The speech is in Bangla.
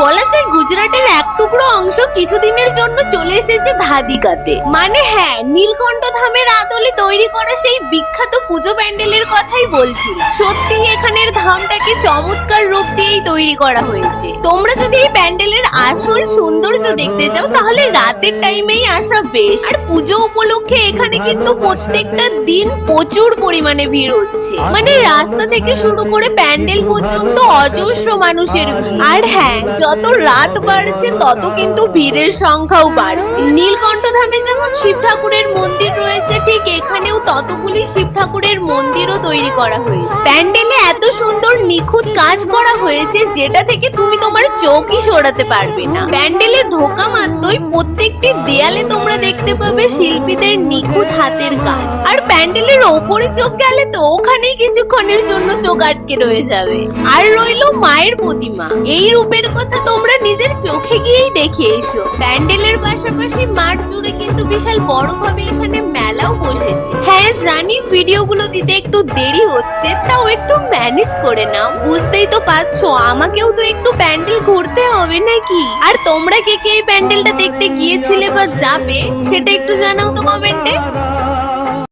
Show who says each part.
Speaker 1: বলা যায় গুজরাটের এক টুকরো অংশ কিছুদিনের জন্য চলে এসেছে ধাদিকাতে। মানে হ্যাঁ, নীলকণ্ঠ ধামের আদলে তৈরি করা সেই বিখ্যাত পুজো প্যান্ডেলের কথাই বলছি। সত্যি এখানের ধামটাকে চমৎকার রূপ দিয়েই তৈরি করা হয়েছে। তোমরা যদি এই প্যান্ডেলের আসল সৌন্দর্য দেখতে চাও তাহলে রাতের টাইমেই আসা বেশ। আর পুজো উপলক্ষে এখানে কিন্তু প্রত্যেকটা দিন প্রচুর পরিমাণে ভিড় হচ্ছে। মানে রাস্তা থেকে শুরু করে প্যান্ডেল পর্যন্ত অজস্র মানুষের ভিড়। আর হ্যাঁ, যত রাত বাড়ছে তত কিন্তু ভিড়ের সংখ্যাও বাড়ছে। নীলকণ্ঠ ধামে যেমন শিব ঠাকুরের মন্দির রয়েছে, ঠিক এখানেও ততগুলি শিব ঠাকুরের মন্দিরও তৈরি করা হয়েছে। প্যান্ডেলে এত সুন্দর নিখুঁত কাজ করা হয়েছে যেটা থেকে তুমি তোমার চোখই সরাতে পারবে না। প্যান্ডেলে ঢোকা মাত্রই প্রত্যেকটি দেয়ালে তোমরা দেখতে পাবে শিল্পীদের নিখুঁত হাতের কাজ। আর প্যান্ডেলের ওপরে চোখ গেলে তো ওখানেই কিছুক্ষণের জন্য চোখ আটকে রয়ে যাবে। আর রইলো মায়ের প্রতিমা, এই রূপের কথা তোমরা নিজের চোখে গিয়েই দেখে এসো। প্যান্ডেলের পাশাপাশি মাঠ জুড়ে কিন্তু বিশাল বড়ভাবে এখানে মেলাও বসেছে। হ্যাঁ জানি ভিডিওগুলো দিতে একটু দেরি হচ্ছে, তাও একটু ম্যানেজ করে নাও। বুঝতেই তো পারছো আমাকেও তো একটু প্যান্ডেল ঘুরতে হবে নাকি। আর তোমরা কে কে এই প্যান্ডেলটা দেখতে গিয়েছিলে বা যাবে সেটা একটু জানাও তো কমেন্টে।